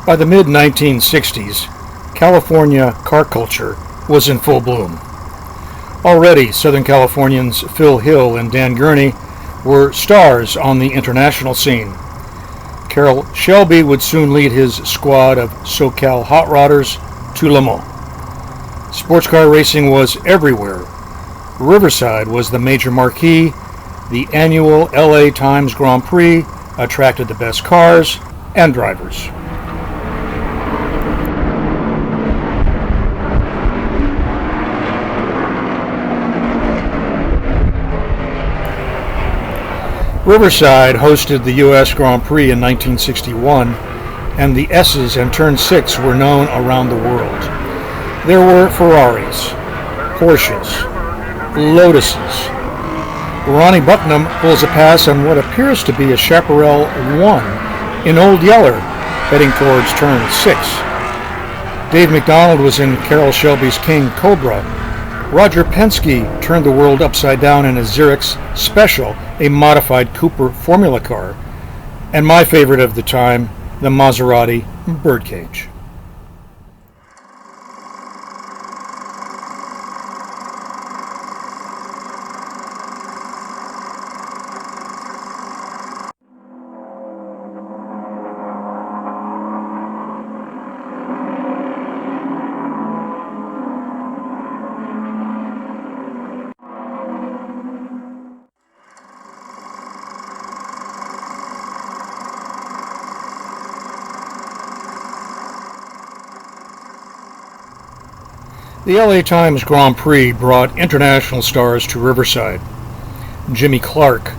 By the mid-1960s, California car culture was in full bloom. Already, Southern Californians Phil Hill and Dan Gurney were stars on the international scene. Carroll Shelby would soon lead his squad of SoCal hot rodders to Le Mans. Sports car racing was everywhere. Riverside was the major marquee. The annual LA Times Grand Prix attracted the best cars and drivers. Riverside hosted the U.S. Grand Prix in 1961, and the S's and Turn 6 were known around the world. There were Ferraris, Porsches, Lotuses. Ronnie Bucknam pulls a pass on what appears to be a Chaparral 1 in Old Yeller, heading towards Turn 6. Dave McDonald was in Carroll Shelby's King Cobra. Roger Penske turned the world upside down in his Xerox Special, a modified Cooper Formula car, and my favorite of the time, the Maserati Birdcage. The LA Times Grand Prix brought international stars to Riverside. Jimmy Clark,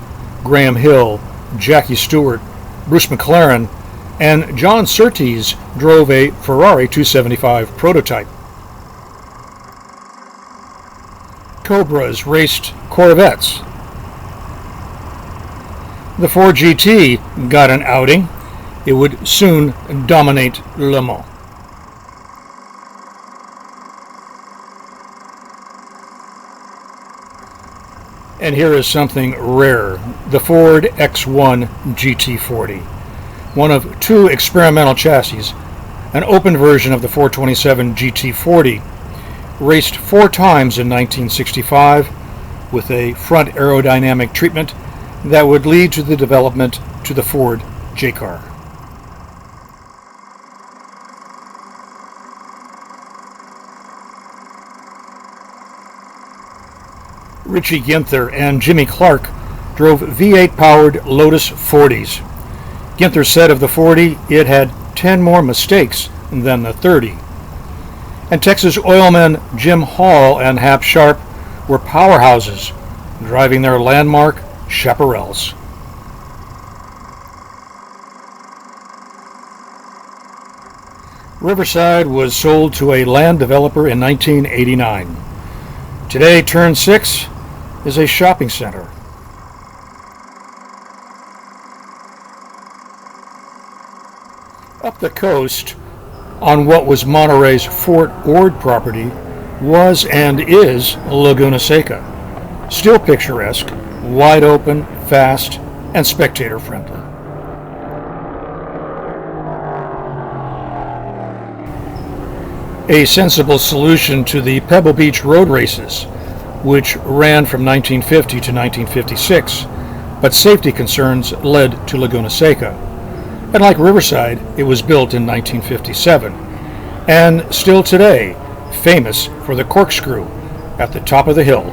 Graham Hill, Jackie Stewart, Bruce McLaren, and John Surtees drove a Ferrari 275 prototype. Cobras raced Corvettes. The Ford GT got an outing. It would soon dominate Le Mans. And here is something rare, the Ford X1 GT40. One of two experimental chassis, an open version of the 427 GT40, raced 4 times in 1965 with a front aerodynamic treatment that would lead to the development to the Ford J-Car. Richie Ginther and Jimmy Clark drove V8-powered Lotus 40s. Ginther said of the 40, it had 10 more mistakes than the 30. And Texas oilmen Jim Hall and Hap Sharp were powerhouses, driving their landmark Chaparrals. Riverside was sold to a land developer in 1989. Today, Turn 6 is a shopping center. Up the coast, on what was Monterey's Fort Ord property, was and is Laguna Seca. Still picturesque, wide open, fast, and spectator-friendly. A sensible solution to the Pebble Beach road races, which ran from 1950 to 1956, but safety concerns led to Laguna Seca. And like Riverside, it was built in 1957, and still today, famous for the corkscrew at the top of the hill.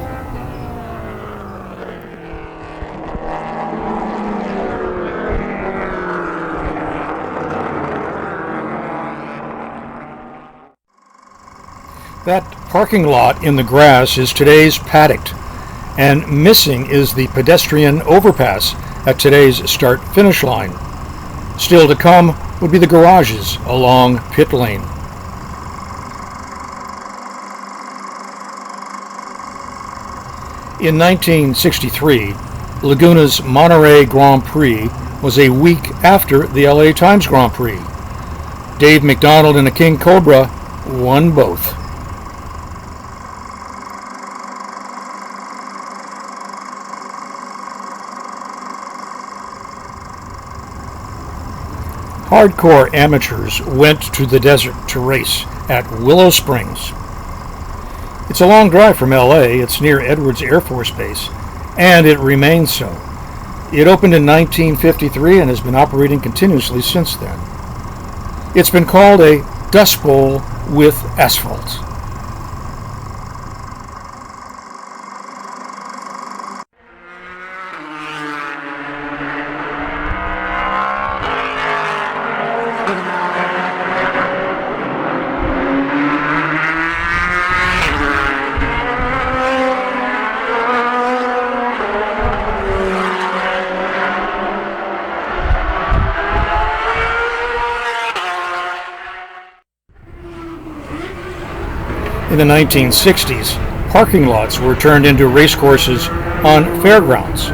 That parking lot in the grass is today's Paddock, and missing is the pedestrian overpass at today's start-finish line. Still to come would be the garages along pit lane. In 1963, Laguna's Monterey Grand Prix was a week after the LA Times Grand Prix. Dave McDonald and a King Cobra won both. Hardcore amateurs went to the desert to race at Willow Springs. It's a long drive from LA. It's near Edwards Air Force Base, and it remains so. It opened in 1953 and has been operating continuously since then. It's been called a Dust Bowl with asphalt. In the 1960s, parking lots were turned into racecourses on fairgrounds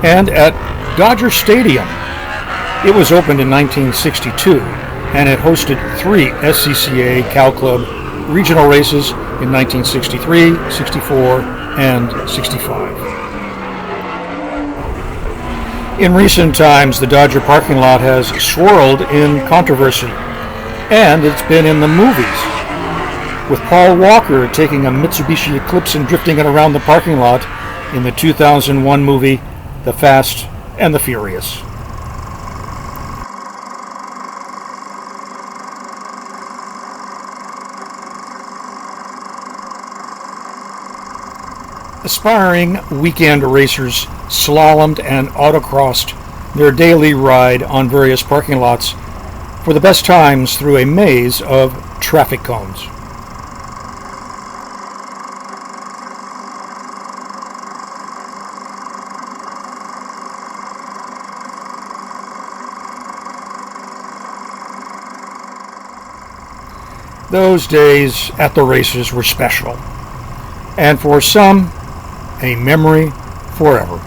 and at Dodger Stadium. It was opened in 1962 and it hosted 3 SCCA Cow Club regional races in 1963, 64, and 65. In recent times, the Dodger parking lot has swirled in controversy, and it's been in the movies, with Paul Walker taking a Mitsubishi Eclipse and drifting it around the parking lot in the 2001 movie The Fast and the Furious. Aspiring weekend racers slalomed and autocrossed their daily ride on various parking lots for the best times through a maze of traffic cones. Those days at the races were special, and for some, a memory forever.